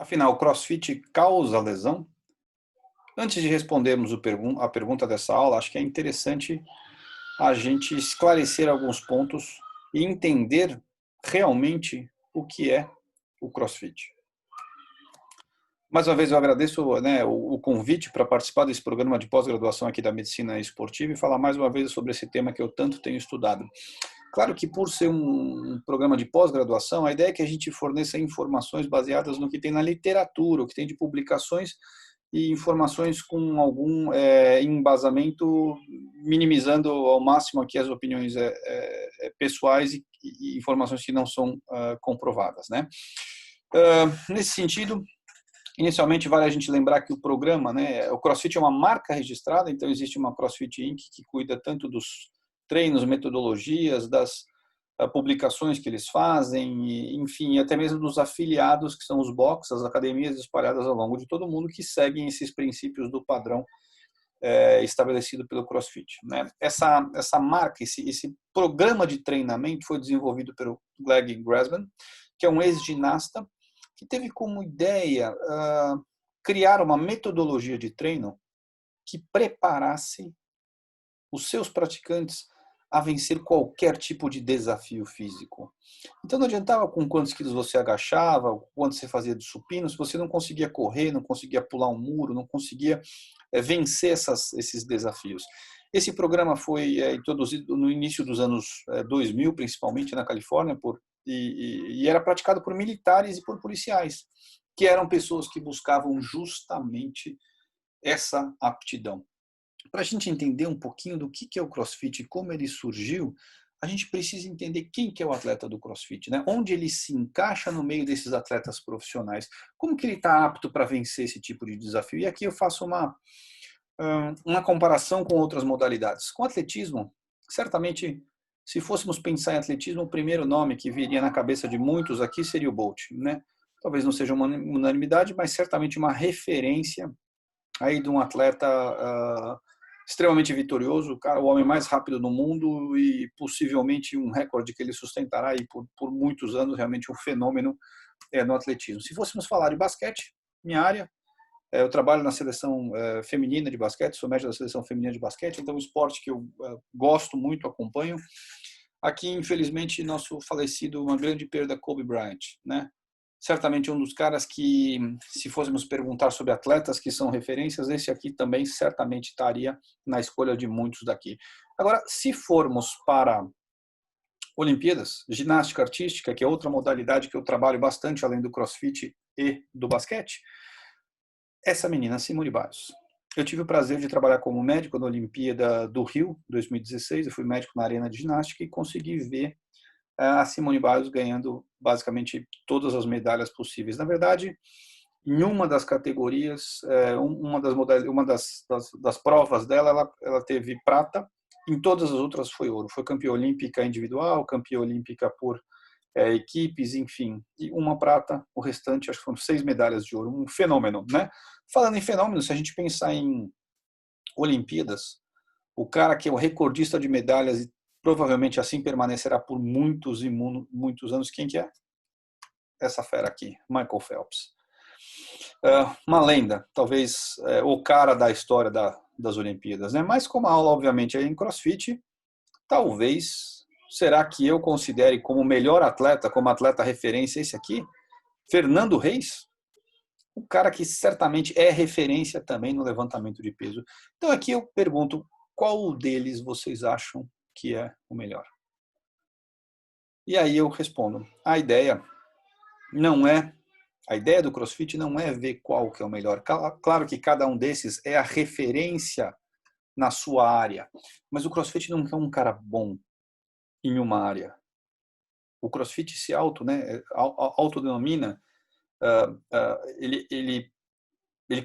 Afinal, o CrossFit causa lesão? Antes de respondermos a pergunta dessa aula, acho que é interessante a gente esclarecer alguns pontos e entender realmente o que é o CrossFit. Mais uma vez eu agradeço, o convite para participar desse programa de pós-graduação aqui da Medicina Esportiva e falar mais uma vez sobre esse tema que eu tanto tenho estudado. Claro que por ser um programa de pós-graduação, a ideia é que a gente forneça informações baseadas no que tem na literatura, o que tem de publicações e informações com algum embasamento, minimizando ao máximo aqui as opiniões pessoais e informações que não são comprovadas, né? Nesse sentido, inicialmente vale a gente lembrar que o programa, o CrossFit é uma marca registrada, então existe uma CrossFit Inc. que cuida tanto dos treinos, metodologias, das publicações que eles fazem, e, enfim, até mesmo dos afiliados, que são os box, as academias espalhadas ao longo de todo mundo, que seguem esses princípios do padrão estabelecido pelo CrossFit, né? Essa marca, esse programa de treinamento foi desenvolvido pelo Greg Grassman, que é um ex-ginasta, que teve como ideia criar uma metodologia de treino que preparasse os seus praticantes a vencer qualquer tipo de desafio físico. Então não adiantava com quantos quilos você agachava, quanto você fazia de supino, se você não conseguia correr, não conseguia pular um muro, não conseguia vencer esses desafios. Esse programa foi introduzido no início dos anos 2000, principalmente na Califórnia, e era praticado por militares e por policiais, que eram pessoas que buscavam justamente essa aptidão. Para a gente entender um pouquinho do que é o CrossFit e como ele surgiu, a gente precisa entender quem que é o atleta do CrossFit, né? Onde ele se encaixa no meio desses atletas profissionais, como que ele está apto para vencer esse tipo de desafio. E aqui eu faço uma comparação com outras modalidades. Com atletismo, certamente, se fôssemos pensar em atletismo, o primeiro nome que viria na cabeça de muitos aqui seria o Bolt, né? Talvez não seja uma unanimidade, mas certamente uma referência aí de um atleta extremamente vitorioso, o homem mais rápido do mundo e possivelmente um recorde que ele sustentará aí por muitos anos, realmente um fenômeno no atletismo. Se fôssemos falar de basquete, minha área, eu trabalho na seleção feminina de basquete, sou médico da seleção feminina de basquete, então é um esporte que eu gosto muito, acompanho. Aqui, infelizmente, nosso falecido, uma grande perda, Kobe Bryant, né? Certamente um dos caras que, se fôssemos perguntar sobre atletas que são referências, esse aqui também certamente estaria na escolha de muitos daqui. Agora, se formos para Olimpíadas, ginástica artística, que é outra modalidade que eu trabalho bastante, além do CrossFit e do basquete, essa menina, Simone Biles. Eu tive o prazer de trabalhar como médico na Olimpíada do Rio, 2016, eu fui médico na arena de ginástica e consegui ver a Simone Biles ganhando basicamente todas as medalhas possíveis. Na verdade, em uma das categorias, uma das provas dela, ela teve prata, em todas as outras foi ouro. Foi campeã olímpica individual, campeã olímpica por equipes, enfim, e uma prata, o restante, acho que foram 6 medalhas de ouro, um fenômeno, né? Falando em fenômeno, se a gente pensar em Olimpíadas, o cara que é o recordista de medalhas e provavelmente assim permanecerá por muitos e muitos anos, quem que é? Essa fera aqui, Michael Phelps. Uma lenda, talvez o cara da história das Olimpíadas, né? Mas como a aula, obviamente, é em CrossFit, talvez, será que eu considere como melhor atleta, como atleta referência esse aqui? Fernando Reis? Um cara que certamente é referência também no levantamento de peso. Então aqui eu pergunto, qual deles vocês acham que é o melhor? E aí eu respondo, a ideia do CrossFit não é ver qual que é o melhor. Claro que cada um desses é a referência na sua área, mas o CrossFit não é um cara bom em uma área. O CrossFit se autodenomina, ele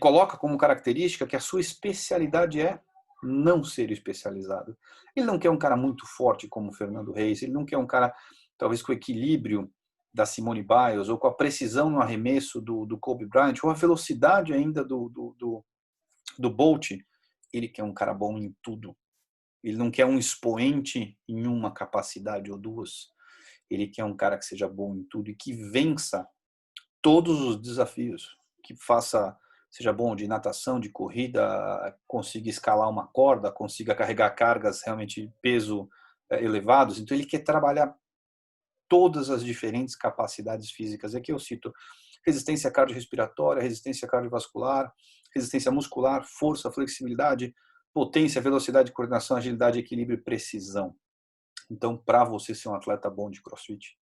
coloca como característica que a sua especialidade é não ser especializado. Ele não quer um cara muito forte como o Fernando Reis, ele não quer um cara, talvez, com o equilíbrio da Simone Biles, ou com a precisão no arremesso do Kobe Bryant, ou a velocidade ainda do Bolt. Ele quer um cara bom em tudo. Ele não quer um expoente em uma capacidade ou duas. Ele quer um cara que seja bom em tudo e que vença todos os desafios, que seja bom de natação, de corrida, consiga escalar uma corda, consiga carregar cargas realmente peso elevados. Então ele quer trabalhar todas as diferentes capacidades físicas. Aqui eu cito resistência cardiorrespiratória, resistência cardiovascular, resistência muscular, força, flexibilidade, potência, velocidade, coordenação, agilidade, equilíbrio e precisão. Então, para você ser um atleta bom de CrossFit,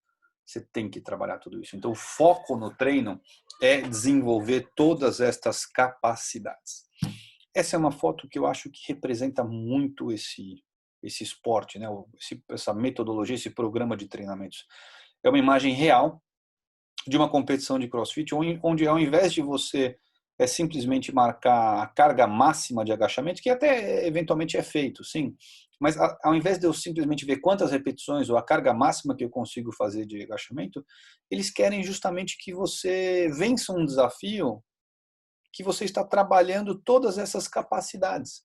você tem que trabalhar tudo isso. Então, o foco no treino é desenvolver todas estas capacidades. Essa é uma foto que eu acho que representa muito esse esporte, né? Essa metodologia, esse programa de treinamentos. É uma imagem real de uma competição de CrossFit, onde ao invés de você simplesmente marcar a carga máxima de agachamento, que até eventualmente é feito, sim, mas ao invés de eu simplesmente ver quantas repetições ou a carga máxima que eu consigo fazer de agachamento, eles querem justamente que você vença um desafio que você está trabalhando todas essas capacidades.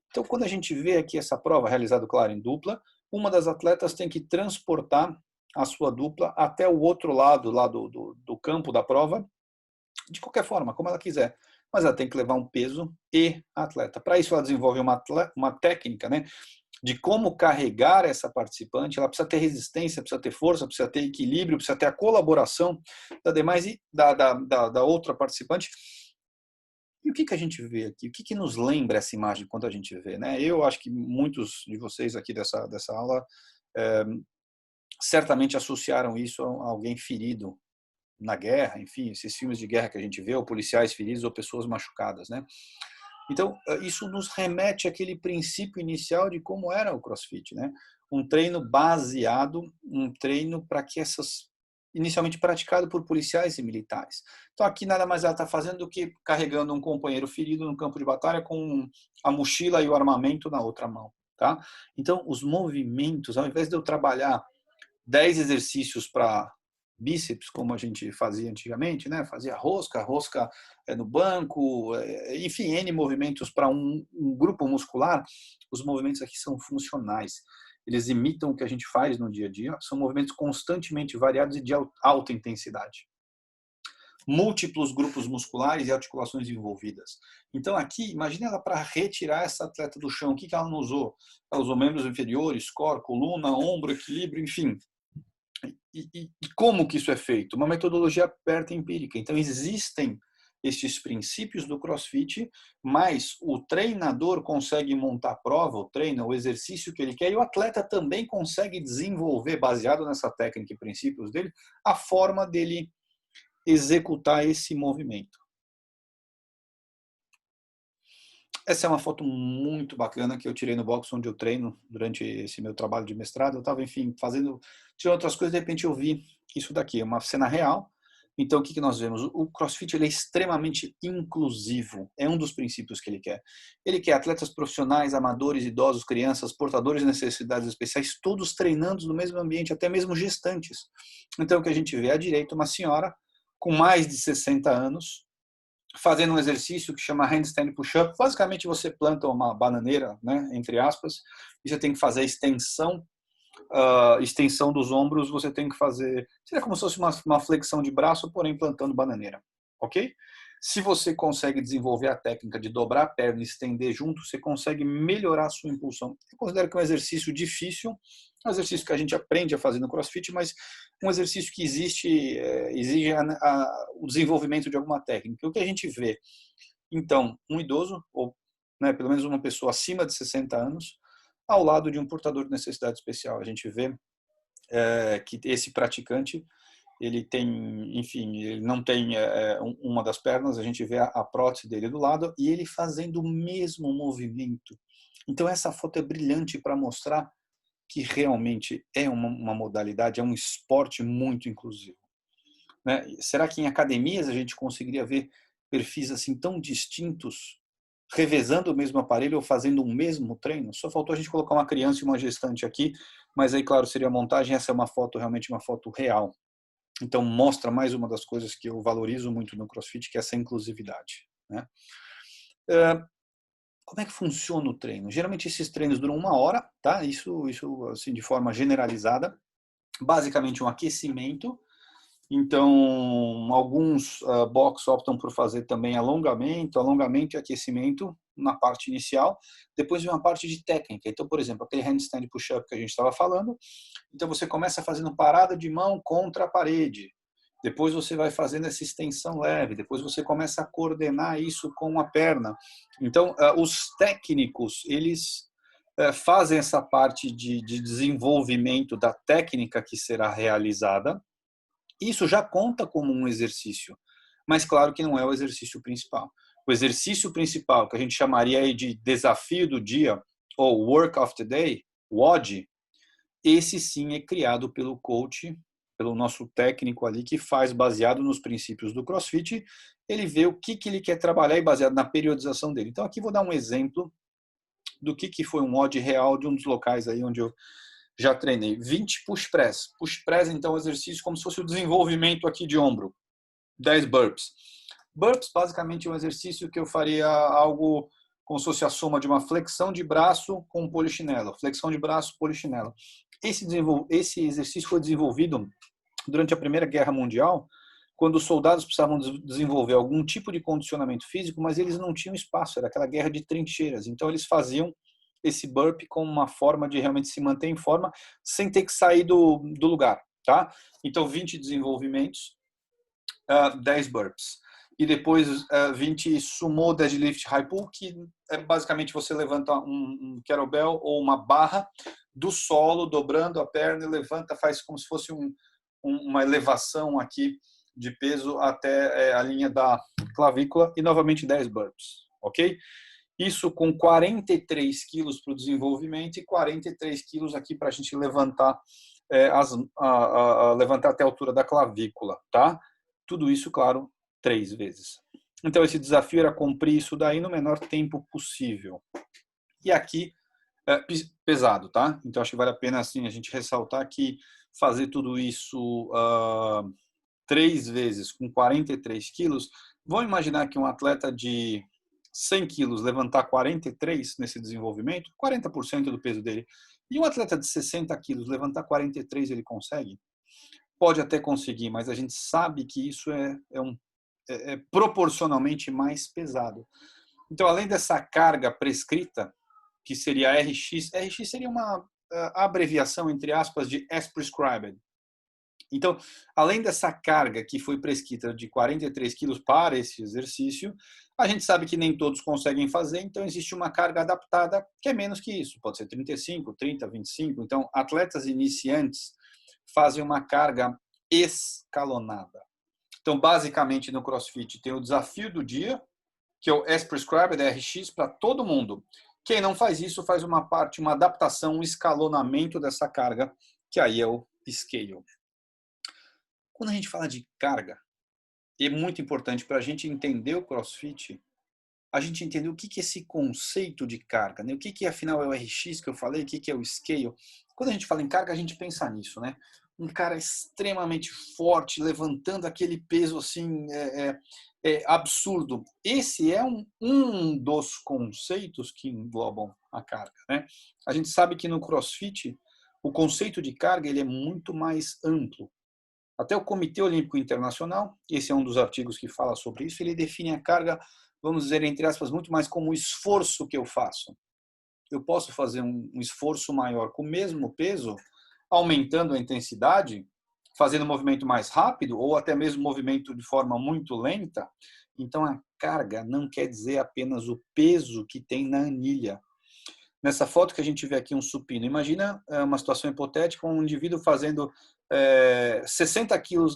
Então, quando a gente vê aqui essa prova realizada, claro, em dupla, uma das atletas tem que transportar a sua dupla até o outro lado lá do campo da prova, de qualquer forma, como ela quiser. Mas ela tem que levar um peso e atleta. Para isso, ela desenvolve uma técnica, né, de como carregar essa participante. Ela precisa ter resistência, precisa ter força, precisa ter equilíbrio, precisa ter a colaboração da outra participante. E o que a gente vê aqui? O que nos lembra essa imagem quando a gente vê, né? Eu acho que muitos de vocês aqui dessa aula certamente associaram isso a alguém ferido na guerra, enfim, esses filmes de guerra que a gente vê, ou policiais feridos ou pessoas machucadas, né? Então, isso nos remete àquele princípio inicial de como era o CrossFit, né? Um treino para que inicialmente praticado por policiais e militares. Então, aqui nada mais ela está fazendo do que carregando um companheiro ferido no campo de batalha com a mochila e o armamento na outra mão, tá? Então, os movimentos, ao invés de eu trabalhar 10 exercícios para bíceps, como a gente fazia antigamente, né? Fazia rosca no banco, enfim, N movimentos para um grupo muscular, os movimentos aqui são funcionais. Eles imitam o que a gente faz no dia a dia, são movimentos constantemente variados e de alta intensidade. Múltiplos grupos musculares e articulações envolvidas. Então aqui, imagine ela para retirar essa atleta do chão, o que ela não usou? Ela usou membros inferiores, core, coluna, ombro, equilíbrio, enfim. E como que isso é feito? Uma metodologia aberta e empírica. Então, existem estes princípios do CrossFit, mas o treinador consegue montar a prova, o treino, o exercício que ele quer, e o atleta também consegue desenvolver, baseado nessa técnica e princípios dele, a forma dele executar esse movimento. Essa é uma foto muito bacana que eu tirei no box onde eu treino durante esse meu trabalho de mestrado. Eu estava, enfim, tirando outras coisas, de repente eu vi isso daqui, uma cena real. Então, o que nós vemos? O CrossFit ele é extremamente inclusivo. É um dos princípios que ele quer. Ele quer atletas profissionais, amadores, idosos, crianças, portadores de necessidades especiais, todos treinando no mesmo ambiente, até mesmo gestantes. Então, o que a gente vê à direita, uma senhora com mais de 60 anos, fazendo um exercício que chama handstand push-up. Basicamente, você planta uma bananeira, né, entre aspas, e você tem que fazer a extensão dos ombros, você tem que fazer... Seria como se fosse uma flexão de braço, porém plantando bananeira. Ok? Se você consegue desenvolver a técnica de dobrar a perna e estender junto, você consegue melhorar a sua impulsão. Eu considero que é um exercício difícil, um exercício que a gente aprende a fazer no CrossFit, mas um exercício que exige o desenvolvimento de alguma técnica. O que a gente vê? Então, um idoso, ou né, pelo menos uma pessoa acima de 60 anos, ao lado de um portador de necessidade especial. A gente vê que esse praticante ele tem, enfim, ele não tem uma das pernas, a gente vê a prótese dele do lado e ele fazendo o mesmo movimento. Então essa foto é brilhante para mostrar que realmente é uma modalidade, é um esporte muito inclusivo. Né? Será que em academias a gente conseguiria ver perfis assim tão distintos, revezando o mesmo aparelho ou fazendo o mesmo treino? Só faltou a gente colocar uma criança e uma gestante aqui, mas aí, claro, seria a montagem, essa é uma foto, realmente uma foto real. Então, mostra mais uma das coisas que eu valorizo muito no CrossFit, que é essa inclusividade. Né? Como é que funciona o treino? Geralmente, esses treinos duram 1 hora, tá? Isso assim, de forma generalizada. Basicamente, um aquecimento. Então, alguns box optam por fazer também alongamento e aquecimento na parte inicial. Depois vem uma parte de técnica. Então, por exemplo, aquele handstand push-up que a gente estava falando. Então, você começa fazendo parada de mão contra a parede. Depois você vai fazendo essa extensão leve. Depois você começa a coordenar isso com a perna. Então, os técnicos, eles fazem essa parte de desenvolvimento da técnica que será realizada. Isso já conta como um exercício, mas claro que não é o exercício principal. O exercício principal, que a gente chamaria de desafio do dia, ou work of the day, WOD, esse sim é criado pelo coach, pelo nosso técnico ali, que faz baseado nos princípios do CrossFit, ele vê o que ele quer trabalhar e baseado na periodização dele. Então aqui vou dar um exemplo do que foi um WOD real de um dos locais aí onde eu já treinei. 20 push press. Push press, então, é um exercício como se fosse o desenvolvimento aqui de ombro. 10 burpees. Burpees, basicamente, é um exercício que eu faria algo como se fosse a soma de uma flexão de braço com um polichinelo. Flexão de braço, polichinelo. Esse exercício foi desenvolvido durante a Primeira Guerra Mundial, quando os soldados precisavam desenvolver algum tipo de condicionamento físico, mas eles não tinham espaço, era aquela guerra de trincheiras. Então, eles faziam esse burpee como uma forma de realmente se manter em forma sem ter que sair do lugar, tá? Então, 20 desenvolvimentos, 10 burpees. E depois 20 sumo deadlift high pull, que é basicamente você levanta um kettlebell ou uma barra do solo, dobrando a perna e levanta, faz como se fosse uma elevação aqui de peso até a linha da clavícula e novamente 10 burpees, ok? Isso com 43 quilos para o desenvolvimento e 43 quilos aqui para a gente levantar, levantar até a altura da clavícula, tá? Tudo isso, claro, 3 vezes. Então, esse desafio era cumprir isso daí no menor tempo possível. E aqui, pesado, tá? Então, acho que vale a pena, assim, a gente ressaltar que fazer tudo isso 3 vezes com 43 quilos, vamos imaginar que um atleta de 100 quilos levantar 43 nesse desenvolvimento, 40% do peso dele, e um atleta de 60 quilos levantar 43, ele consegue? Pode até conseguir, mas a gente sabe que isso é proporcionalmente mais pesado. Então, além dessa carga prescrita, que seria RX, RX seria uma abreviação, entre aspas, de as prescribed. Então, além dessa carga que foi prescrita de 43 quilos para esse exercício, a gente sabe que nem todos conseguem fazer, então existe uma carga adaptada que é menos que isso, pode ser 35, 30, 25. Então, atletas iniciantes fazem uma carga escalonada. Então, basicamente, no CrossFit tem o desafio do dia, que é o as prescribed, RX, para todo mundo. Quem não faz isso faz uma parte, uma adaptação, um escalonamento dessa carga, que aí é o scale. Quando a gente fala de carga, é muito importante para a gente entender o CrossFit, a gente entender o que é esse conceito de carga, né? O que afinal é o RX que eu falei, o que é o scale. Quando a gente fala em carga, a gente pensa nisso, né? Um cara extremamente forte, levantando aquele peso assim, absurdo. Esse é um dos conceitos que englobam a carga, né? A gente sabe que no CrossFit, o conceito de carga ele é muito mais amplo. Até o Comitê Olímpico Internacional, esse é um dos artigos que fala sobre isso, ele define a carga, vamos dizer, entre aspas, muito mais como o esforço que eu faço. Eu posso fazer um esforço maior com o mesmo peso, aumentando a intensidade, fazendo um movimento mais rápido, ou até mesmo movimento de forma muito lenta. Então, a carga não quer dizer apenas o peso que tem na anilha. Nessa foto que a gente vê aqui um supino, imagina uma situação hipotética, um indivíduo fazendo 60 quilos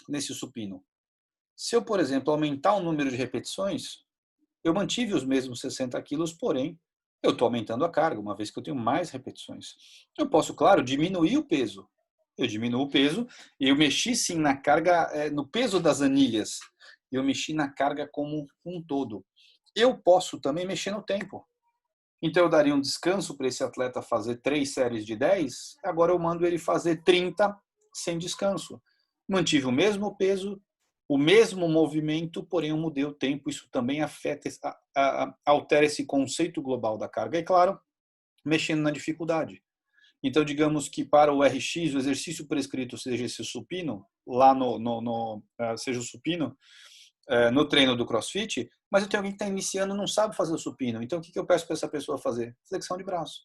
nesse supino. Se eu, por exemplo, aumentar o número de repetições, eu mantive os mesmos 60 quilos, porém, eu estou aumentando a carga, uma vez que eu tenho mais repetições. Eu posso, claro, diminuir o peso. Eu diminuo o peso e eu mexi sim na carga, no peso das anilhas. Eu mexi na carga como um todo. Eu posso também mexer no tempo. Então, eu daria um descanso para esse atleta fazer 3 séries de 10, agora eu mando ele fazer 30 sem descanso. Mantive o mesmo peso, o mesmo movimento, porém eu mudei o tempo. Isso também afeta, altera esse conceito global da carga. E, claro, mexendo na dificuldade. Então, digamos que para o RX, o exercício prescrito seja esse supino, lá seja o supino, no treino do CrossFit, mas eu tenho alguém que está iniciando e não sabe fazer o supino. Então, o que eu peço para essa pessoa fazer? Flexão de braço.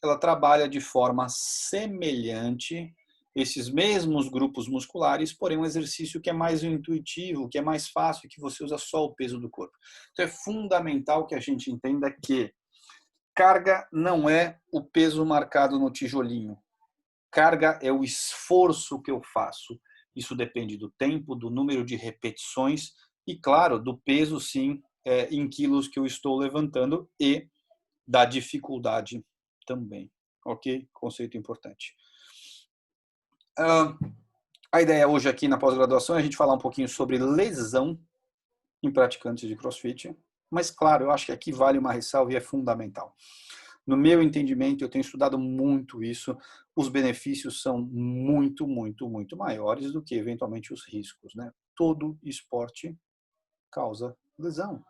Ela trabalha de forma semelhante esses mesmos grupos musculares, porém um exercício que é mais intuitivo, que é mais fácil, que você usa só o peso do corpo. Então, é fundamental que a gente entenda que carga não é o peso marcado no tijolinho. Carga é o esforço que eu faço. Isso depende do tempo, do número de repetições e, claro, do peso, sim, em quilos que eu estou levantando e da dificuldade também. Ok? Conceito importante. A ideia hoje aqui na pós-graduação é a gente falar um pouquinho sobre lesão em praticantes de CrossFit. Mas, claro, eu acho que aqui vale uma ressalva e é fundamental. No meu entendimento, eu tenho estudado muito isso, os benefícios são muito, muito, muito maiores do que, eventualmente, os riscos, né? Todo esporte causa lesão.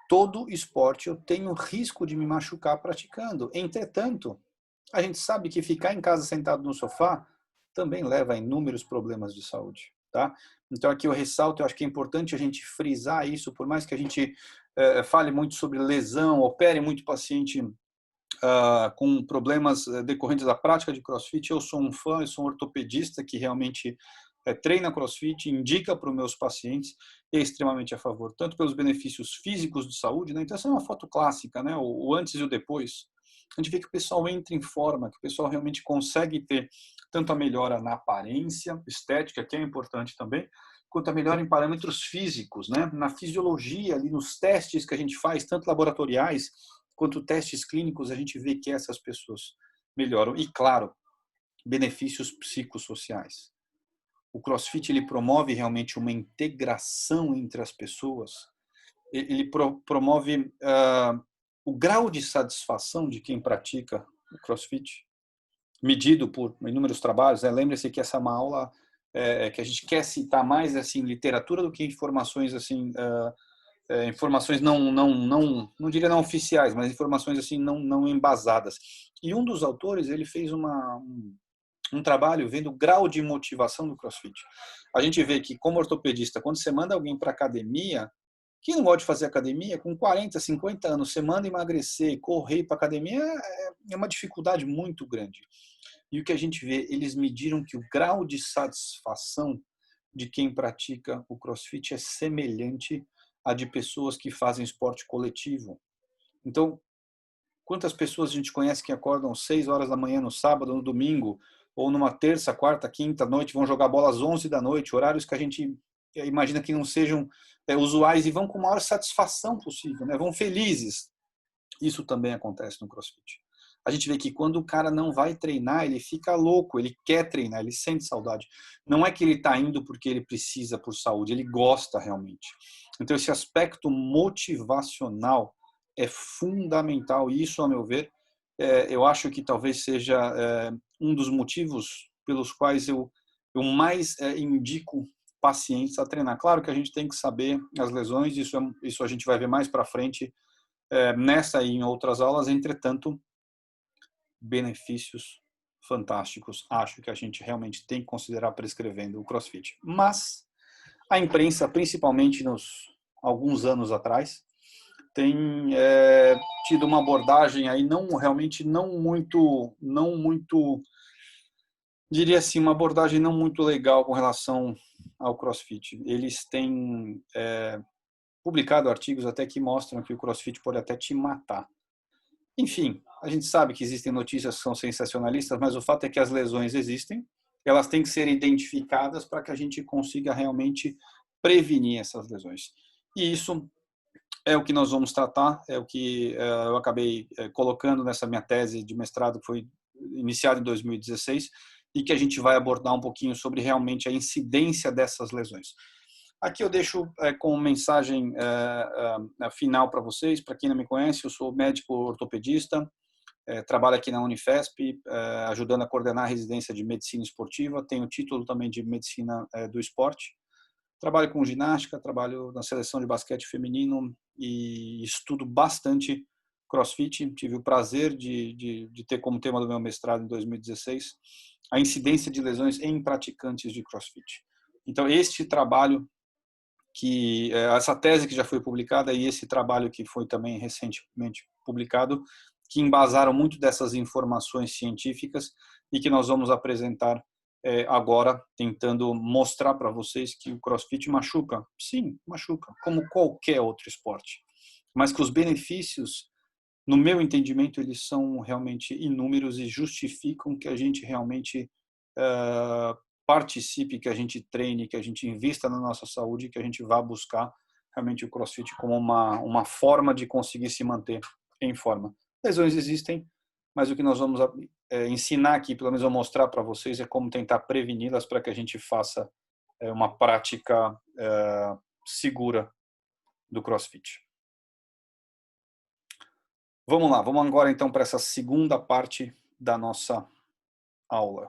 Todo esporte eu tenho risco de me machucar praticando. Entretanto, a gente sabe que ficar em casa sentado no sofá também leva a inúmeros problemas de saúde, tá? Então aqui eu ressalto, eu acho que é importante a gente frisar isso, por mais que a gente fale muito sobre lesão, opere muito paciente com problemas decorrentes da prática de CrossFit, eu sou um fã, eu sou um ortopedista que realmente treina CrossFit, indica para os meus pacientes, é extremamente a favor, tanto pelos benefícios físicos de saúde, né? Então essa é uma foto clássica, né? O antes e o depois. A gente vê que o pessoal entra em forma, que o pessoal realmente consegue ter tanto a melhora na aparência estética, que é importante também, quanto a melhora em parâmetros físicos, né? Na fisiologia, ali nos testes que a gente faz, tanto laboratoriais quanto testes clínicos, a gente vê que essas pessoas melhoram. E, claro, benefícios psicossociais. O CrossFit ele promove realmente uma integração entre as pessoas. Ele promove o grau de satisfação de quem pratica o CrossFit, medido por inúmeros trabalhos. Lembre-se que essa é uma aula que a gente quer citar mais assim literatura do que informações assim informações não diria não oficiais, mas informações assim não embasadas. E um dos autores ele fez um trabalho vendo o grau de motivação do CrossFit. A gente vê que como ortopedista, quando você manda alguém para academia, quem não gosta de fazer academia, com 40, 50 anos, você manda emagrecer, correr para academia, é uma dificuldade muito grande. E o que a gente vê, eles mediram que o grau de satisfação de quem pratica o CrossFit é semelhante à de pessoas que fazem esporte coletivo. Então, quantas pessoas a gente conhece que acordam às 6 horas da manhã no sábado, no domingo, ou numa terça, quarta, quinta noite, vão jogar bola às 11 da noite, horários que a gente imagina que não sejam usuais e vão com a maior satisfação possível, né? Vão felizes. Isso também acontece no CrossFit. A gente vê que quando o cara não vai treinar, ele fica louco, ele quer treinar, ele sente saudade. Não é que ele está indo porque ele precisa por saúde, ele gosta realmente. Então, esse aspecto motivacional é fundamental. E isso, a meu ver, eu acho que talvez seja um dos motivos pelos quais eu mais indico pacientes a treinar. Claro que a gente tem que saber as lesões, isso a gente vai ver mais para frente nessa e em outras aulas, entretanto, benefícios fantásticos. Acho que a gente realmente tem que considerar prescrevendo o CrossFit. Mas a imprensa, principalmente nos alguns anos atrás, tem tido uma abordagem aí realmente não muito, diria assim, uma abordagem não muito legal com relação ao CrossFit. Eles têm publicado artigos até que mostram que o CrossFit pode até te matar. Enfim, a gente sabe que existem notícias que são sensacionalistas, mas o fato é que as lesões existem, elas têm que ser identificadas para que a gente consiga realmente prevenir essas lesões. E isso é o que nós vamos tratar, é o que eu acabei colocando nessa minha tese de mestrado, que foi iniciada em 2016, e que a gente vai abordar um pouquinho sobre realmente a incidência dessas lesões. Aqui eu deixo como mensagem final para vocês. Para quem não me conhece, eu sou médico ortopedista, trabalho aqui na Unifesp, ajudando a coordenar a residência de medicina esportiva. Tenho título também de medicina do esporte. Trabalho com ginástica, trabalho na seleção de basquete feminino e estudo bastante CrossFit, tive o prazer de ter como tema do meu mestrado em 2016 a incidência de lesões em praticantes de CrossFit. Então, este trabalho, essa tese que já foi publicada e esse trabalho que foi também recentemente publicado, que embasaram muito dessas informações científicas e que nós vamos apresentar agora, tentando mostrar para vocês que o CrossFit machuca. Sim, machuca, como qualquer outro esporte. Mas que os benefícios, no meu entendimento, eles são realmente inúmeros e justificam que a gente realmente participe, que a gente treine, que a gente invista na nossa saúde, que a gente vá buscar realmente o CrossFit como uma forma de conseguir se manter em forma. Lesões existem, mas o que nós vamos ensinar aqui, pelo menos eu mostrar para vocês, é como tentar preveni-las para que a gente faça uma prática segura do CrossFit. Vamos lá, vamos agora então para essa segunda parte da nossa aula.